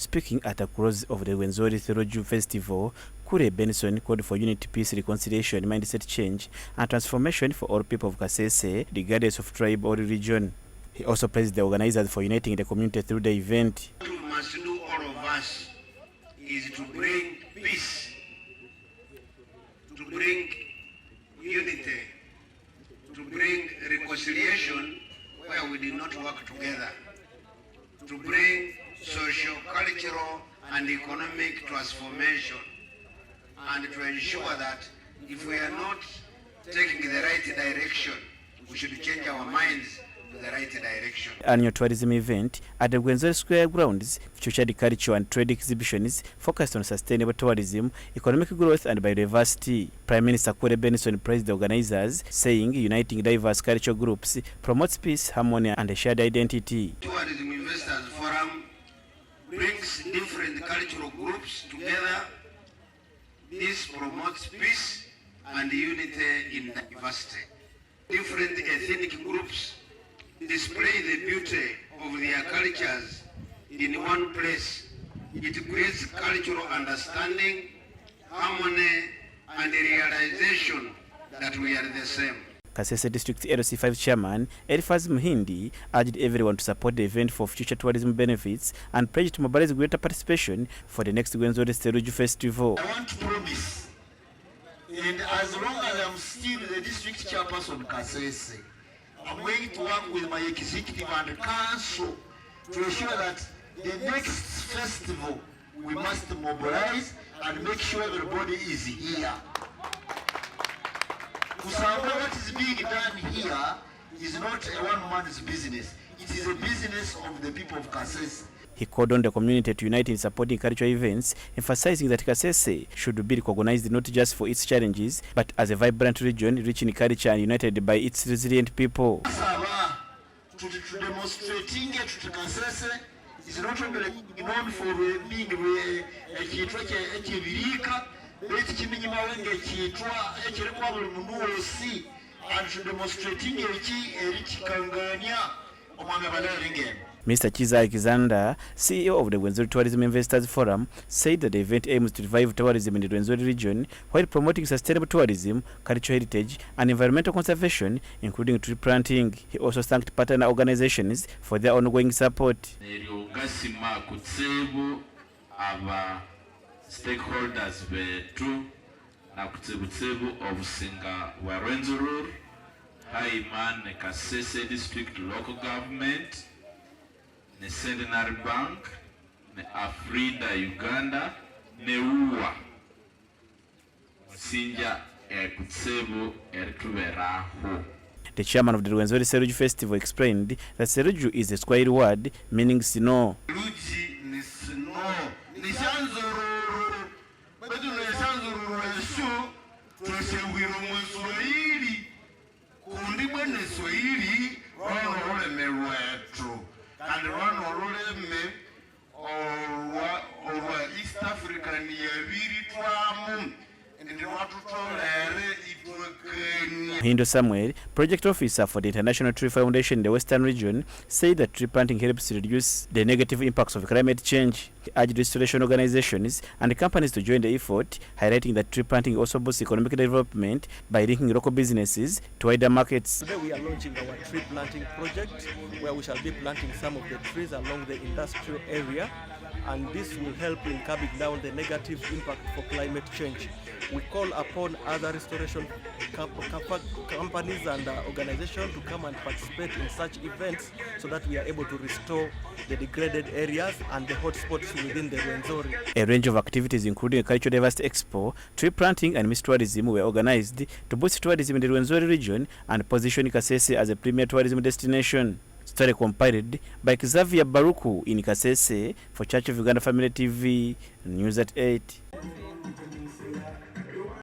Speaking at the close of the Rwenzori Theluji Festival, Kule Benson called for unity, peace, reconciliation, mindset change, and transformation for all people of Kasese, regardless of tribe or religion. He also praised the organizers for uniting the community through the event. What we must do, all of us, is to bring peace, to bring unity, to bring reconciliation where we did not work together, to bring social, cultural, and economic transformation, and to ensure that if we are not taking the right direction, we should change our minds to the right direction. Annual tourism event at the Rwenzori Square grounds featured cultural and trade exhibitions focused on sustainable tourism, economic growth, and biodiversity. Prime Minister Kule Benson praised the organizers, saying uniting diverse cultural groups promotes peace, harmony, and a shared identity. Tourism Investors Forum brings different cultural groups together. This promotes peace and unity in diversity. Different ethnic groups display the beauty of their cultures in one place. It creates cultural understanding, harmony, and realization that we are the same. Kasese District LC5 Chairman Elifaz Muhindi urged everyone to support the event for future tourism benefits and pledged to mobilize greater participation for the next Rwenzori Theluji Festival. I want to promise, and as long as I'm still the district chairperson Kasese, I'm going to work with my executive and council to ensure that the next festival we must mobilize and make sure everybody is here. What is being done here is not a one-man's business. It is a business of the people of Kasese. He called on the community to unite in supporting cultural events, emphasizing that Kasese should be recognized not just for its challenges, but as a vibrant region rich in culture and united by its resilient people. Demonstrating to Kasese is not only known for being Mr. Chiza Alexander, CEO of the Rwenzori Tourism Investors Forum, said that the event aims to revive tourism in the Rwenzori region while promoting sustainable tourism, cultural heritage, and environmental conservation, including tree planting. He also thanked partner organizations for their ongoing support. Stakeholders betu na kutsebu obusinga wa Rwenzururu, Haiman Kasese District Local Government, ne Centenary Bank, ne Afrida Uganda, ne Uwa Musinja kutsebu erituberaho. The chairman of the Rwenzori Theluji Festival explained that Theluji is a Swahili word meaning snow. Theluji ni snow. Ni Rwenzururu. Betu ni Rwenzururu esu twesewiro Swahili. Kundi bwene Swahili wano oleme lwetu. Kandi wano oleme olwa East Africa ni yabiri twamu. Hindo Samuel, project officer for the International Tree Foundation in the Western region, said that tree planting helps reduce the negative impacts of climate change. He urged restoration organizations and companies to join the effort, highlighting that tree planting also boosts economic development by linking local businesses to wider markets. Today we are launching our tree planting project, where we shall be planting some of the trees along the industrial area, and this will help in curbing down the negative impact for climate change. We call upon other restoration companies and organizations to come and participate in such events so that we are able to restore the degraded areas and the hotspots within the Rwenzori. A range of activities including a cultural diversity expo, tree planting and mist tourism were organized to boost tourism in the Rwenzori region and position Kasese as a premier tourism destination. Story compiled by Xavier Baruku in Kasese for Church of Uganda Family TV, News at 8.